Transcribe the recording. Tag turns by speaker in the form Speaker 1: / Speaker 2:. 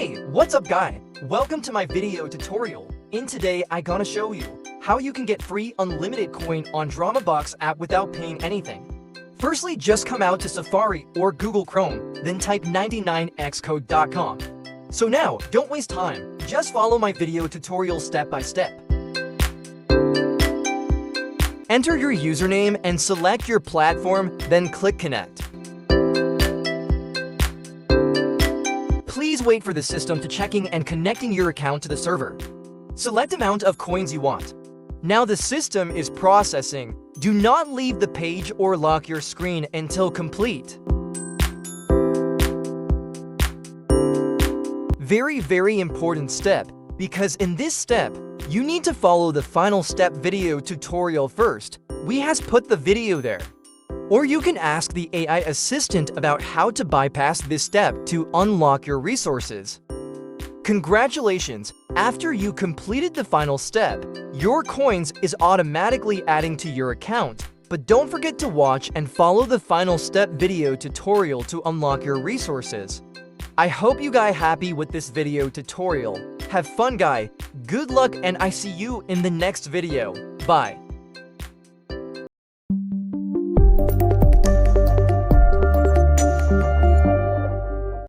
Speaker 1: Hey, what's up guy? Welcome to my video tutorial. In today I gonna show you how you can get free unlimited coin on DramaBox app without paying anything. Firstly, just come out to Safari or Google Chrome, then type 99xcode.com. So now, don't waste time, just follow my video tutorial step by step. Enter your username and select your platform, then click connect. Please wait for the system to checking and connecting your account to the server. Select amount of coins you want. Now the system is processing. Do not leave the page or lock your screen until complete. Very important step, because in this step, you need to follow the final step video tutorial first. We has put the video there. Or you can ask the AI assistant about how to bypass this step to unlock your resources. Congratulations! After you completed the final step, your coins is automatically adding to your account. But don't forget to watch and follow the final step video tutorial to unlock your resources. I hope you guys happy with this video tutorial. Have fun guy, good luck and I see you in the next video. Bye.